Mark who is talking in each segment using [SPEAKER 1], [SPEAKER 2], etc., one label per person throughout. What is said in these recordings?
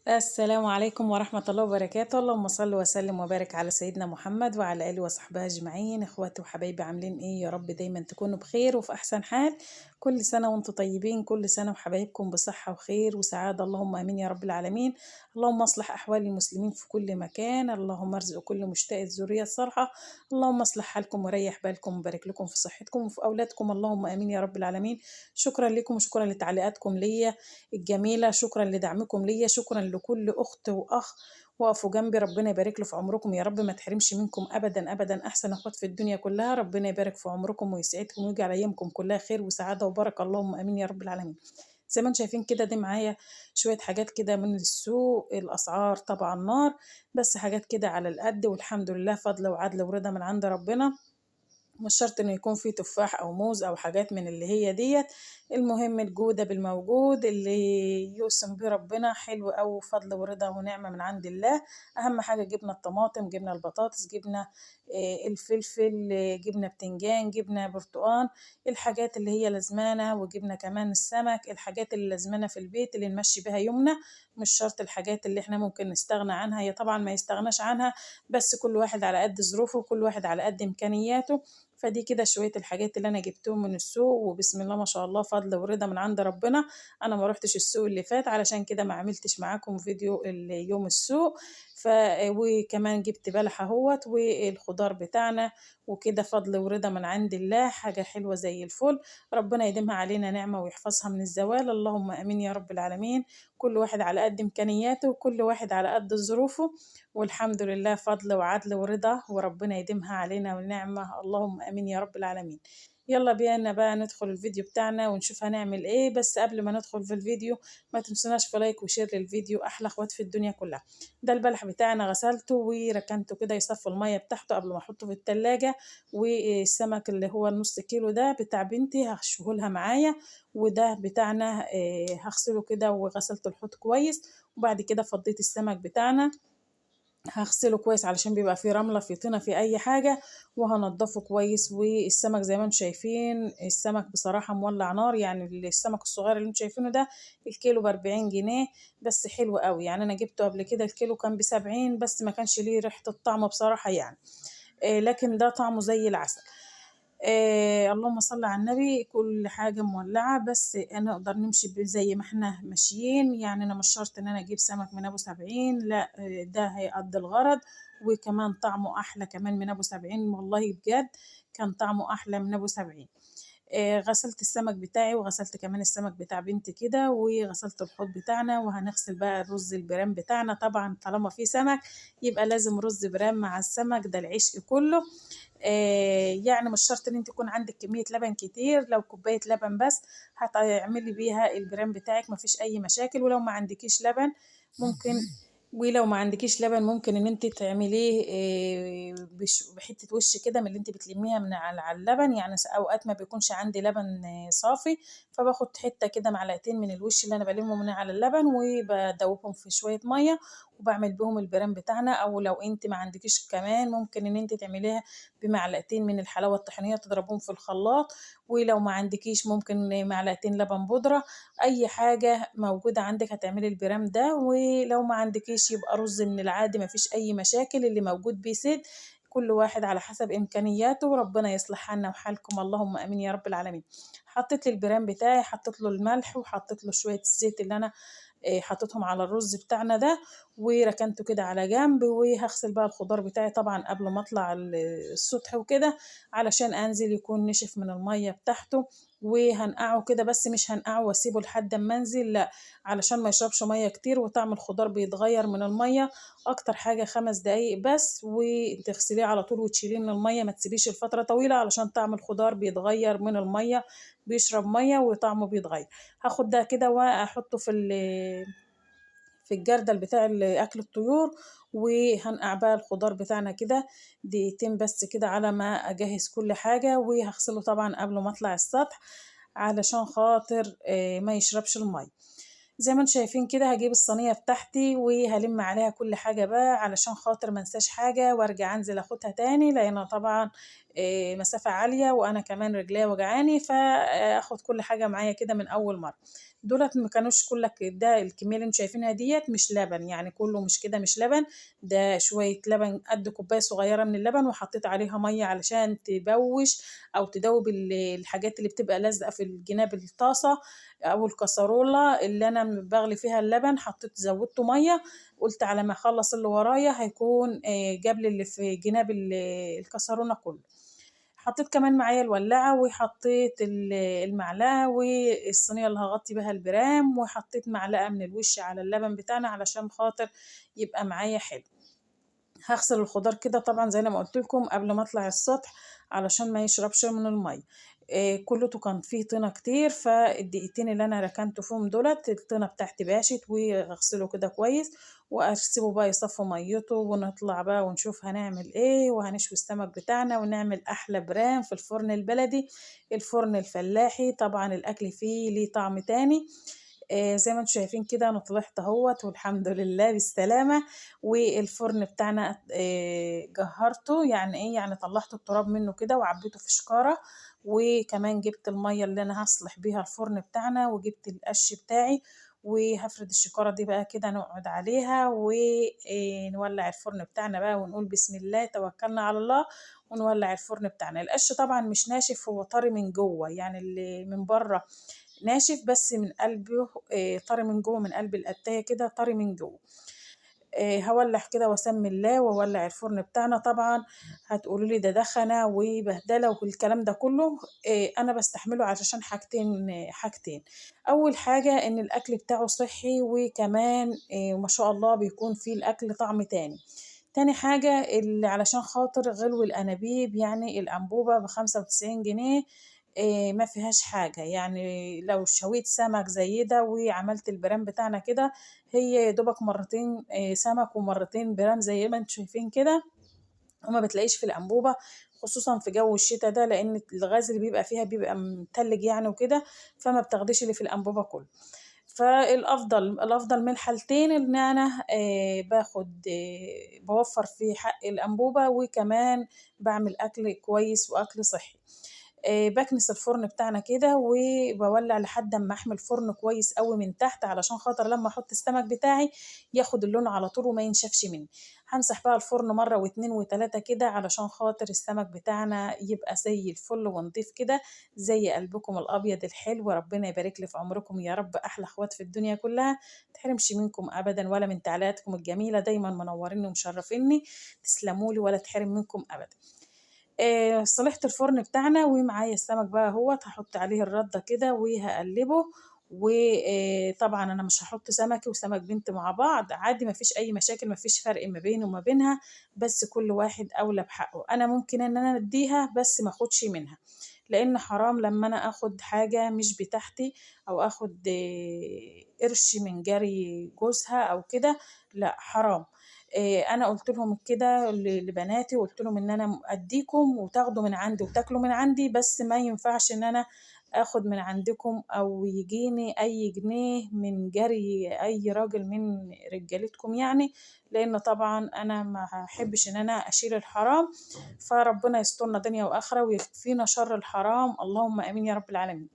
[SPEAKER 1] السلام عليكم ورحمة الله وبركاته. اللهم صل وسلم وبارك على سيدنا محمد وعلى آله وصحبه أجمعين. اخواتي وحبايبي عاملين ايه؟ يا رب دايما تكونوا بخير وفي أحسن حال. كل سنة وانتم طيبين، كل سنة وحبايبكم بصحة وخير وسعادة، اللهم آمين يا رب العالمين. اللهم اصلح أحوال المسلمين في كل مكان، اللهم ارزق كل مشتاق الذرية الصالحة. اللهم اصلح حالكم وريح بالكم وبارك لكم في صحتكم وفي أولادكم، اللهم آمين يا رب العالمين. شكرا لكم وشكرا لتعليقاتكم ليا الجميلة، شكرا لدعمكم ليا، شكرا لكل أخت وأخ وقفوا جنبي. ربنا يبارك له في عمركم يا رب، ما تحرمش منكم أبدا أبدا. أحسن أخوات في الدنيا كلها، ربنا يبارك في عمركم ويسعدكم ويجعل أيامكم كلها خير وسعادة وبركة، اللهم آمين يا رب العالمين. زي ما انتم شايفين كده، دي معايا شوية حاجات كده من السوق. الأسعار طبعا نار، بس حاجات كده على القد، والحمد لله فضل وعدل ورضا من عند ربنا. مش شرط انه يكون فيه تفاح او موز او حاجات من اللي هي ديت. المهم الجودة بالموجود اللي يقسم بيه ربنا حلو او فضل ورضا ونعمة من عند الله. اهم حاجة جبنا الطماطم، جبنا البطاطس، جبنا الفلفل، جبنا بتنجان، جبنا برتقان، الحاجات اللي هي لازمانة، وجبنا كمان السمك، الحاجات اللي لازمانة في البيت اللي نمشي بها يومنا. مش شرط الحاجات اللي احنا ممكن نستغنى عنها، هي طبعا ما يستغناش عنها، بس كل واحد على قد ظروفه وكل واحد على قد امكانياته. فدي كده شوية الحاجات اللي أنا جبتهم من السوق، وبسم الله ما شاء الله فضل ورضا من عند ربنا. أنا ما روحتش السوق اللي فات، علشان كده ما عملتش معاكم فيديو يوم السوق. ف وكمان جبت بلح اهوت والخضار بتاعنا، وكده فضل ورضا من عند الله، حاجة حلوة زي الفل. ربنا يديمها علينا نعمة ويحفظها من الزوال، اللهم آمين يا رب العالمين. كل واحد على قد إمكانياته وكل واحد على قد ظروفه، والحمد لله فضل وعدل ورضا، وربنا يديمها علينا والنعمة، اللهم آمين يا رب العالمين. يلا بينا بقى ندخل الفيديو بتاعنا ونشوف هنعمل ايه. بس قبل ما ندخل في الفيديو، ما تنسوناش في لايك وشير للفيديو، احلى اخوات في الدنيا كلها. ده البلح بتاعنا غسلته وركنته كده يصفي المية بتاعته قبل ما احطه في التلاجة. والسمك اللي هو النص كيلو ده بتاع بنتي هشوهولها معايا، وده بتاعنا هغسله كده، وغسلت الحوض كويس. وبعد كده فضيت السمك بتاعنا، هغسله كويس علشان بيبقى فيه رملة، فيه طينة، فيه أي حاجة، وهنضفه كويس. والسمك زي ما انتم شايفين، السمك بصراحة مولع نار. يعني السمك الصغير اللي انتم شايفينه ده الكيلو ب40 جنيه، بس حلو قوي. يعني أنا جبته قبل كده الكيلو كان ب70، بس ما كانش ليه ريحة الطعم بصراحة يعني. لكن ده طعمه زي العسل. اللهم صل على النبي. كل حاجة مولعة، بس نقدر نمشي زي ما احنا ماشيين. يعني أنا مش شرط إن أنا أجيب سمك من أبو 70، لا، ده هيقضي الغرض. وكمان طعمه أحلى كمان من أبو 70، والله بجد كان طعمه أحلى من أبو 70. غسلت السمك بتاعي، وغسلت كمان السمك بتاع بنتي كده، وغسلت الحوض بتاعنا. وهنغسل بقى الرز البرام بتاعنا. طبعا طالما في سمك يبقى لازم رز برام مع السمك، ده العشق كله. يعني مش شرط ان انت يكون عندك كمية لبن كتير، لو كوباية لبن بس هتعملي بيها البرام بتاعك مفيش اي مشاكل. ولو ما عندكيش لبن ممكن ولو ما عندكيش لبن ممكن ان انت تعمليه بحته وش كده من اللي انت بتلميها من على اللبن. يعني اوقات ما بيكونش عندي لبن صافي، فباخد حته كده معلقتين من الوش اللي انا بلمه من على اللبن، وبدوبهم في شويه ميه، وبعمل بهم البرام بتاعنا. او لو انت ما عندكيش كمان ممكن ان انت تعمليها بمعلقتين من الحلاوه الطحينيه تضربهم في الخلاط. ولو ما عندكيش ممكن معلقتين لبن بودره، اي حاجة موجودة عندك هتعملي البرام ده. ولو ما عندكيش يبقى رز من العادي، ما فيش اي مشاكل، اللي موجود بيسد. كل واحد على حسب امكانياته، وربنا يصلح حالنا وحالكم، اللهم امين يا رب العالمين. حطيت لي البرام بتاعي، حطيت له الملح، وحطيت له شوية الزيت اللي انا حطيتهم على الرز بتاعنا ده، وركنته كده على جنب. وهغسل بقى الخضار بتاعي طبعا قبل ما اطلع السطح وكده، علشان انزل يكون نشف من المية بتاعته. وهنقعه كده، بس مش هنقعه واسيبه لحد ما انزل، لا، علشان ما يشربش مية كتير وطعم الخضار بيتغير من المية. اكتر حاجة 5 دقايق بس، وتغسليه على طول وتشيليه من المية، ما تسيبيش الفترة طويلة علشان طعم الخضار بيتغير من المية، بيشرب مية وطعمه بيتغير. هاخد ده كده واحطه في الجردل بتاع اكل الطيور. وهنقع بقى الخضار بتاعنا كده دقيقتين بس كده على ما اجهز كل حاجة. وهغسله طبعا قبل ما اطلع السطح علشان خاطر ما يشربش المية. زي ما انتم شايفين كده، هجيب الصينية بتاعتي وهلم عليها كل حاجة بقى، علشان خاطر ما انساش حاجة وارجع انزل اخدها تاني، لان طبعا مسافة عالية وانا كمان رجليا وجعاني، فاخد كل حاجة معايا كده من اول مرة. دولت ما كانوش كلك ده الكمية اللي انتوا شايفينها ديت مش لبن، يعني كله مش كده مش لبن، ده شوية لبن قد كوباية صغيرة من اللبن، وحطيت عليها مية علشان تبوش أو تدوب الحاجات اللي بتبقى لازقة في الجناب الطاسة أو الكسرولة اللي أنا بغلي فيها اللبن. زودته مية، قلت على ما أخلص اللي ورايا هيكون جاب لي اللي في جناب الكسرونة كله. حطيت كمان معايا الولاعة، وحطيت المعلقة والصينية اللي هغطي بها البرام، وحطيت معلقة من الوش على اللبن بتاعنا علشان خاطر يبقى معايا حلو. هغسل الخضار كده طبعا زي ما قلت لكم قبل ما اطلع السطح علشان ما يشربش من المية. كلته كان فيه طينة كتير، فالدقيقتين اللي انا ركنته فيهم دولت الطينة بتاعتي باشت، واغسله كده كويس واسيبه بقى يصفي ميته، ونطلع بقى ونشوف هنعمل ايه. وهنشوي السمك بتاعنا ونعمل احلى برام في الفرن البلدي، الفرن الفلاحي. طبعا الاكل فيه ليه طعم تاني. زي ما انتم شايفين كده انا طلعت اهوت والحمد لله بالسلامة. والفرن بتاعنا جهرته، يعني ايه يعني طلعت التراب منه كده وعبيته في شكارة، وكمان جبت المية اللي انا هصلح بيها الفرن بتاعنا، وجبت القش بتاعي، وهفرد الشكارة دي بقى كده نقعد عليها ونولع الفرن بتاعنا بقى ونقول بسم الله توكلنا على الله، ونولع الفرن بتاعنا. القش طبعا مش ناشف، هو طري من جوه، يعني اللي من بره ناشف بس من قلبه طري من جوه، من قلب القتاية كده طري من جوه. هولع كده واسمي الله واولع الفرن بتاعنا. طبعا هتقولوا لي ده دخنه وبهدله والكلام ده كله، انا بستحمله علشان حاجتين. اول حاجه ان الاكل بتاعه صحي، وكمان ما شاء الله بيكون فيه الاكل طعم تاني. تاني حاجة اللي علشان خاطر غلو الأنابيب، يعني الأنبوبة ب95 جنيه، ما فيهاش حاجة. يعني لو شويت سمك زي ده وعملت البرام بتاعنا كده، هي يا دوبك مرتين سمك ومرتين برام زي ما انتم شايفين كده، وما بتلاقيش في الأنبوبة، خصوصا في جو الشتاء ده، لأن الغاز اللي بيبقى فيها بيبقى متلج يعني وكده، فما بتاخديش اللي في الأنبوبة كله. الأفضل من الحالتين إن أنا بوفر في حق الأنبوبة، وكمان بعمل أكل كويس وأكل صحي. بكنس الفرن بتاعنا كده وبولع لحد ما احمي الفرن كويس قوي من تحت، علشان خاطر لما احط السمك بتاعي ياخد اللون على طول وما ينشفش مني. همسح بقى الفرن مرة واتنين وتلاتة كده علشان خاطر السمك بتاعنا يبقى زي الفل ونضيف كده زي قلبكم الابيض الحلو. ربنا يبارك لي في عمركم يا رب، احلى اخوات في الدنيا كلها، متحرمش منكم ابدا ولا من تعليقاتكم الجميلة، دايما منوريني ومشرفيني، تسلمولي ولا تحرم منكم ابدا. صلحت الفرن بتاعنا ومعايا السمك بقى اهوت، هحط عليه الردة كده وهقلبه. وطبعا انا مش هحط سمكي وسمك بنت مع بعض عادي، مفيش اي مشاكل، مفيش فرق ما بيني وما بينها، بس كل واحد اولى بحقه. انا ممكن ان انا اديها بس ما اخدش منها، لان حرام لما انا اخد حاجة مش بتاعتي، او اخد قرش من جري جوزها او كده، لا حرام. انا قلت لهم كده لبناتي، وقلت لهم ان انا اديكم وتاخدوا من عندي وتاكلوا من عندي، بس ما ينفعش ان انا اخد من عندكم او يجيني اي جنيه من جري اي راجل من رجالتكم، يعني لان طبعا انا ما هحبش ان انا اشيل الحرام. فربنا يسترنا دنيا واخره ويكفينا شر الحرام، اللهم امين يا رب العالمين.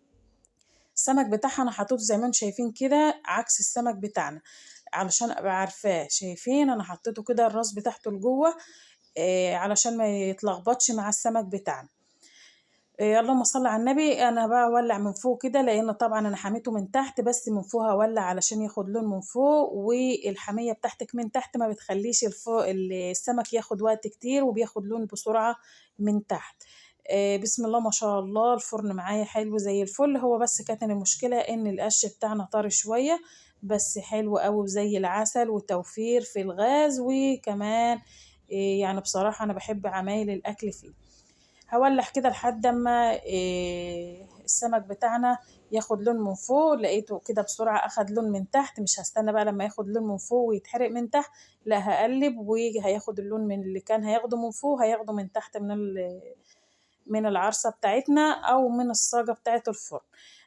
[SPEAKER 1] السمك بتاعها انا حطيته زي ما انتم شايفين كده عكس السمك بتاعنا، علشان ابقى عارفاه. شايفين انا حطيته كده الراس بتاعته لجوه، علشان ما يتلخبطش مع السمك بتاعنا. اللهم صل على النبي. انا بقى اولع من فوق كده، لان طبعا انا حميته من تحت، بس من فوق هولع علشان ياخد لون من فوق. والحمية بتاعتك من تحت ما بتخليش السمك ياخد وقت كتير، وبياخد لون بسرعة من تحت. بسم الله ما شاء الله الفرن معايا حلو زي الفل. هو بس كانت المشكلة ان القش بتاعنا طري شوية، بس حلو قوي وزي العسل، وتوفير في الغاز، وكمان يعني بصراحة انا بحب عمايل الاكل فيه. هولع كده لحد ما السمك بتاعنا ياخد لون من فوق. لقيته كده بسرعة اخد لون من تحت، مش هستنى بقى لما ياخد لون من فوق ويتحرق من تحت، لا هقلب وهياخد اللون من اللي كان هياخده من فوق هياخده من تحت، من العرصة بتاعتنا او من الصاجة بتاعة الفرن.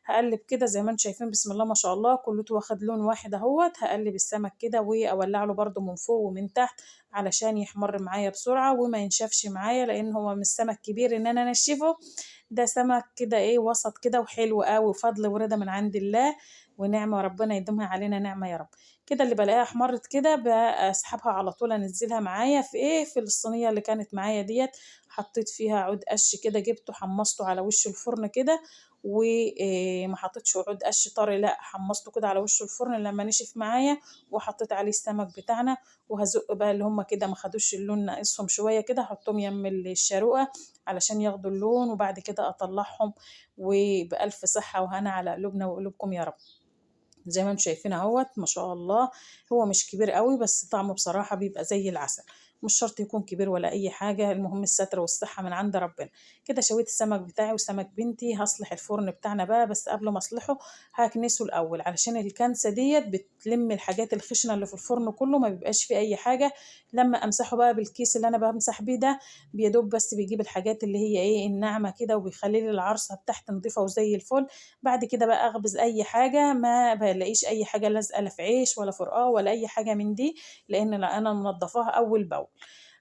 [SPEAKER 1] هقلب كده زي ما انتم شايفين بسم الله ما شاء الله كلته واخد لون واحد اهوت. هقلب السمك كده واولع له برده من فوق ومن تحت علشان يحمر معايا بسرعة وما ينشفش معايا، لان هو مش سمك كبير ان انا انشفه، ده سمك كده ايه وسط كده وحلو قوي، فضل ورده من عند الله. ونعمة، ربنا يديمها علينا نعمة يا رب. كده اللي بالاقيها احمرت كده باسحبها على طول، انزلها معايا في ايه، في الصينية اللي كانت معايا ديت. حطيت فيها عود قش كده، جبته حمصته على وش الفرن كده، وما حطيتش عود قش طري، لا حمصته كده على وش الفرن لما نشف معايا. وحطيت عليه السمك بتاعنا، وهزق بقى اللي هم كده ما خدوش اللون، ناقصهم شويه كده، احطهم يم الشاروقه علشان ياخدوا اللون، وبعد كده اطلعهم. وبألف صحه وهنا على قلوبنا وقلوبكم يا رب. زي ما انتم شايفين اهوت ما شاء الله. هو مش كبير قوي، بس طعمه بصراحة بيبقى زي العسل. مش شرط يكون كبير ولا اي حاجة، المهم الستر والصحة من عند ربنا. كده شويت السمك بتاعي وسمك بنتي، هصلح الفرن بتاعنا بقى، بس قبل ما اصلحه هكنسه الاول، علشان الكنسة ديت بتلم الحاجات الخشنة اللي في الفرن كله، ما بيبقاش فيه اي حاجة. لما امسحه بقى بالكيس اللي انا بمسح بيه ده، بيدوب بس بيجيب الحاجات اللي هي ايه الناعمة كده، وبيخلي لي العرصة بتاعت نضيفة وزي الفل. بعد كده بقى اخبز اي حاجه، ما بلاقيش اي حاجه لازقه لا في عيش ولا فرقاه ولا اي حاجه من دي، لان انا منضفاها اول باول.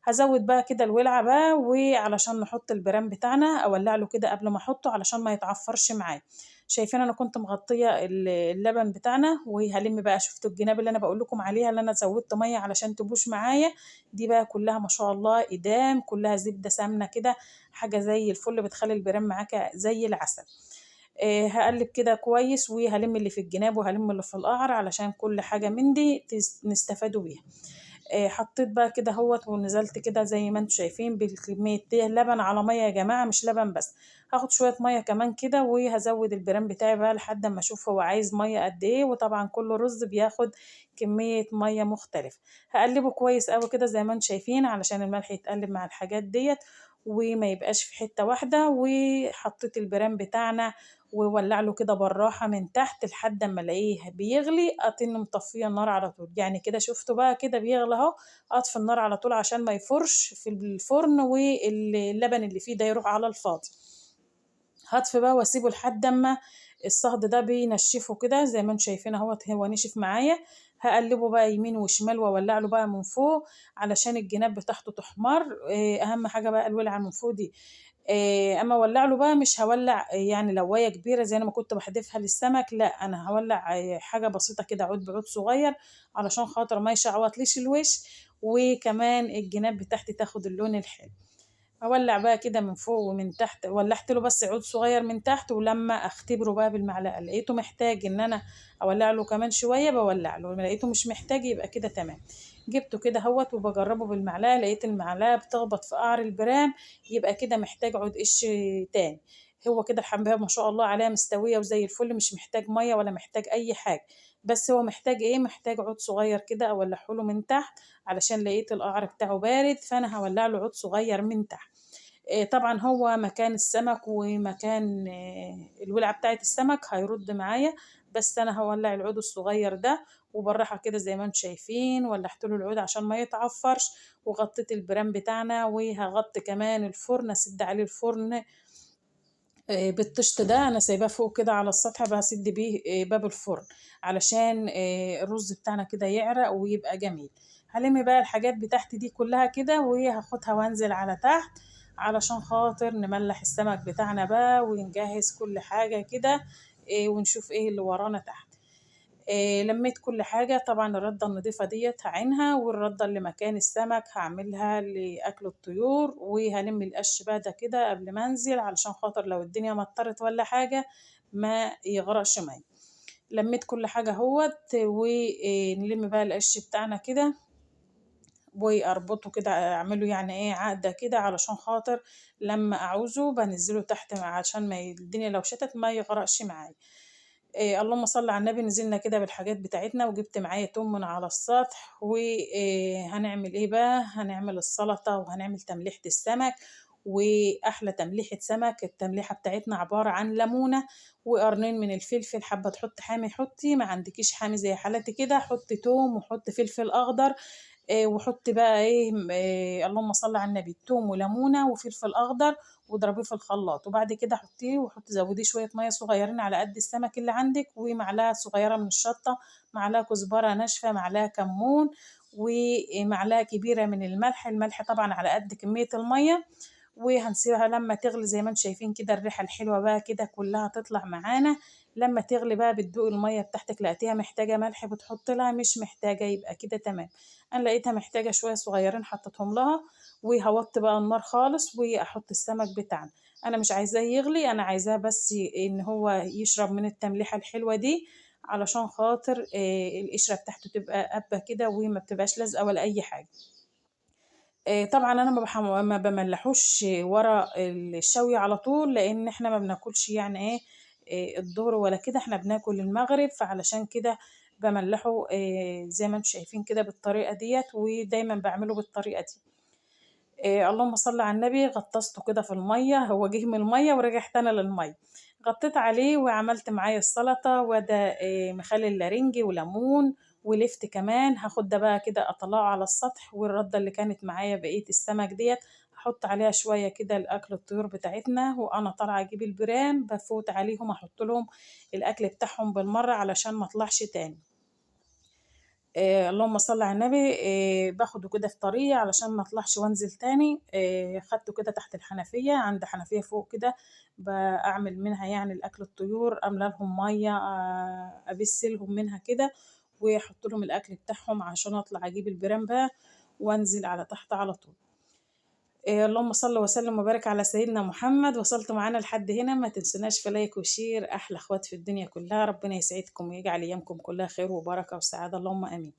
[SPEAKER 1] هزود بقى كده الولعه بقى، وعلشان نحط البرام بتاعنا اولع له كده قبل ما احطه علشان ما يتعفرش معايا. شايفين انا كنت مغطيه اللبن بتاعنا، وهلم بقى شفتوا الجناب اللي انا بقول لكم عليها اللي انا زودت ميه علشان تبوش معايا. دي بقى كلها ما شاء الله ادام، كلها زبده سمنه كده، حاجه زي الفل، بتخلي البرام معاك زي العسل. هقلب كده كويس، وهلم اللي في الجناب وهلم اللي في القعر علشان كل حاجة من دي نستفادوا بيها. حطيت بقى كده هوت، ونزلت كده زي ما انتم شايفين بالكمية دي لبن على مية يا جماعة، مش لبن بس. هاخد شوية مية كمان كده، وهزود البرام بتاعي بقى لحد ما اشوف هو عايز مية قد ايه، وطبعا كل رز بياخد كمية مية مختلفة. هقلبه كويس قوي كده زي ما انتم شايفين، علشان الملح يتقلب مع الحاجات ديت، وما يبقاش في حتة واحدة. وحطيت البرام بتاعنا، وولع له كده بالراحة من تحت لحد ما الاقيه بيغلي، اطن مطفية النار على طول. يعني كده شفتوا بقى كده بيغلى اهو، اطفي النار على طول عشان ما يفرش في الفرن، واللبن اللي فيه ده يروح على الفاضي. هطفي بقى واسيبه لحد اما الصهد ده بينشفه كده زي ما انتم شايفين اهوت، هو نشف معايا. هقلبه بقى يمين وشمال، واولع له بقى من فوق علشان الجناب بتاعته تحمر. اهم حاجه بقى الولعه من فوق دي. اما اولع له بقى مش هولع يعني لوايه كبيره زي انا ما كنت بحدفها للسمك، لا انا هولع حاجه بسيطه كده، عود بعود صغير، علشان خاطر ما يشعوطليش الوش، وكمان الجناب بتاعتي تاخد اللون الحلو. اولع بقى كده من فوق ومن تحت، ولعت له بس عود صغير من تحت، ولما اختبره بقى بالمعلقه لقيته محتاج ان انا اولع له كمان شويه بولع له، لقيته مش محتاج يبقى كده تمام. جبته كده هوت وبجربه بالمعلقه، لقيت المعلقه بتخبط في قعر البرام، يبقى كده محتاج عود قش تاني. هو كده الحبايه ما شاء الله عليها مستويه وزي الفل، مش محتاج ميه ولا محتاج اي حاجه. بس هو محتاج ايه، محتاج عود صغير كده اولعه له من تحت، علشان لقيت القعر بتاعه بارد، فانا هولع له عود صغير من تحت. طبعا هو مكان السمك ومكان الولعة بتاعة السمك هيرد معايا، بس انا هولع العود الصغير ده، وبالراحة كده زي ما انتم شايفين ولعت له العود عشان ما يتعفرش. وغطيت البرام بتاعنا، وهغطي كمان الفرن، اسد عليه الفرن بالطشت ده، انا سايباه فوق كده على السطح، بسد بيه باب الفرن علشان الرز بتاعنا كده يعرق ويبقى جميل. هلم بقى الحاجات بتاعتي دي كلها كده، وهاخدها وانزل على تحت علشان خاطر نملح السمك بتاعنا بقى، ونجهز كل حاجة كده. ونشوف ايه اللي ورانا تحت. لميت كل حاجة، طبعا الردة النظيفة ديت هعينها، والردة اللي مكان السمك هعملها لأكل الطيور. وهلم القش بقى ده كده قبل ما انزل، علشان خاطر لو الدنيا مطرت ولا حاجة ما يغرقش معايا. لميت كل حاجة اهوت، ونلم بقى القش بتاعنا كده، واربطه كده، اعمله يعني ايه عقدة كده، علشان خاطر لما اعوزه بنزله تحت عشان ما الدنيا لو شتت ما يغرقش معايا. اللهم صل على النبي. نزلنا كده بالحاجات بتاعتنا، وجبت معايا توم من على السطح. وهنعمل ايه بقى، هنعمل السلطة وهنعمل تمليحة السمك. واحلى تمليحة سمك، التمليحة بتاعتنا عبارة عن ليمونة وقرنين من الفلفل، حابة تحط حامي حطي، ما عندكيش حامي زي حالتي كده حطي توم وحطي فلفل اخضر. وحطي بقى ايه اللهم صل على النبي، توم وليمونه وفلفل اخضر، واضربيه في الخلاط. وبعد كده حطيه وحطي زوديه شويه ميه صغيرين على قد السمك اللي عندك، ومعلقه صغيره من الشطه، معلقه كزبره ناشفه، معلقه كمون، ومعلقه كبيره من الملح. الملح طبعا على قد كميه الميه. وهنسيبها لما تغلي زي ما انتم شايفين كده. الريحة الحلوة بقى كده كلها تطلع معانا. لما تغلي بقى بتدوق المية بتاعتك، لقيتيها محتاجة ملح بتحط لها، مش محتاجة يبقى كده تمام. انا لقيتها محتاجة شوية صغيرين حطيتهم لها. وهوطي بقى النار خالص واحط السمك بتاعنا. انا مش عايزاه يغلي، انا عايزاه بس ان هو يشرب من التمليحة الحلوة دي، علشان خاطر القشرة بتاعته تبقى قابة كده وما بتبقاش لازقة ولا اي حاجة. طبعا انا ما بملحوش ورا الشوي على طول، لان احنا ما بناكلش يعني ايه الظهر ولا كده، احنا بناكل المغرب، فعلشان كده بملحه زي ما انتم شايفين كده بالطريقة ديت، ودايما بعمله بالطريقة دي. اللهم صل على النبي. غطسته كده في المية، هو جه من المية ورجع تاني للمية. غطيت عليه وعملت معايا السلطة، وده مخلل لارنجي وليمون ولفت كمان. هاخد ده بقى كده اطلعه على السطح، والردة اللي كانت معايا بقية السمك ديت هحط عليها شوية كده الأكل الطيور بتاعتنا. وأنا طالعة أجيب البرام بفوت عليهم أحط لهم الأكل بتاعهم بالمرة علشان ما اطلعش تاني. اللهم صل على النبي. باخده كده في طريقي علشان ما اطلعش وانزل تاني. خدته كده تحت الحنفية، عند حنفية فوق كده بعمل منها يعني الأكل الطيور، أملى لهم مية، أبسلهم منها كده وأحط لهم الأكل بتاعهم عشان أطلع أجيب البرام بقى وأنزل على تحت على طول. اللهم صل وسلم وبارك على سيدنا محمد. وصلتوا معانا لحد هنا، ما تنسوناش في لايك وشير. أحلى أخوات في الدنيا كلها، ربنا يسعدكم ويجعل أيامكم كلها خير وبركة وسعادة، اللهم آمين.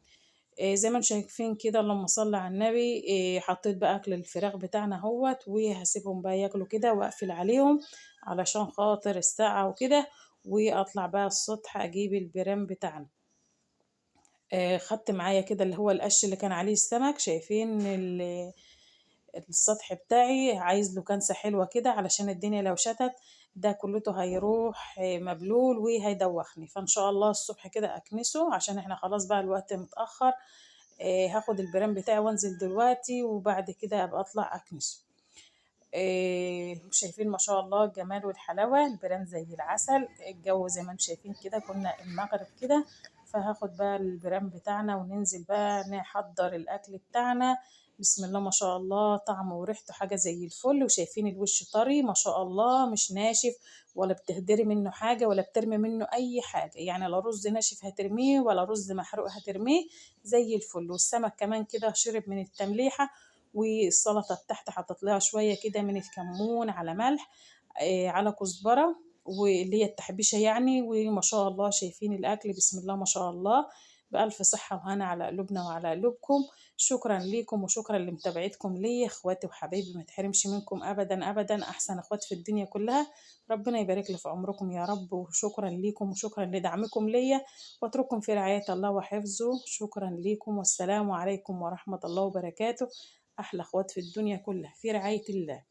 [SPEAKER 1] زي ما انتم شايفين كده، اللهم صل على النبي. حطيت بقى أكل الفراخ بتاعنا اهوت، وهسيبهم بقى ياكلوا كده وأقفل عليهم علشان خاطر الساعة وكده، وأطلع بقى السطح أجيب البرام بتاعنا. خدت معايا كده اللي هو القش اللي كان عليه السمك. شايفين السطح بتاعي عايز له كنسة حلوة كده علشان الدنيا لو شتت ده كلته هيروح مبلول وهيدوخني. فإن شاء الله الصبح كده أكنسه عشان احنا خلاص بقى الوقت متأخر. هاخد البرام بتاعي وانزل دلوقتي، وبعد كده أبقى أطلع أكنسه. شايفين ما شاء الله الجمال والحلاوة، البرام زي العسل. الجو زي ما انتم شايفين كده كنا المغرب كده. فهاخد بقى البرام بتاعنا وننزل بقى نحضر الأكل بتاعنا. بسم الله ما شاء الله، طعمه وريحته حاجة زي الفل. وشايفين الوش طري ما شاء الله، مش ناشف ولا بتهدري منه حاجة ولا بترمي منه أي حاجة، يعني لا رز ناشف هترميه ولا رز محروق هترميه، زي الفل. والسمك كمان كده شرب من التمليحة. والسلطة تحت حطيت لها شوية كده من الكمون على ملح على كزبرة، واللي هي التحبيشة يعني. وما شاء الله شايفين الأكل بسم الله ما شاء الله. بألف صحة وهنا على قلوبنا وعلى قلوبكم. شكرا ليكم وشكرا لمتابعتكم ليا اخواتي وحبايبي، ما تحرمش منكم أبدا أبدا، أحسن اخوات في الدنيا كلها. ربنا يبارك لي في عمركم يا رب. وشكرا ليكم وشكرا لدعمكم ليا، واترككم في رعاية الله وحفظه. شكرا ليكم والسلام عليكم ورحمة الله وبركاته. أحلى أخوات في الدنيا كلها في رعاية الله.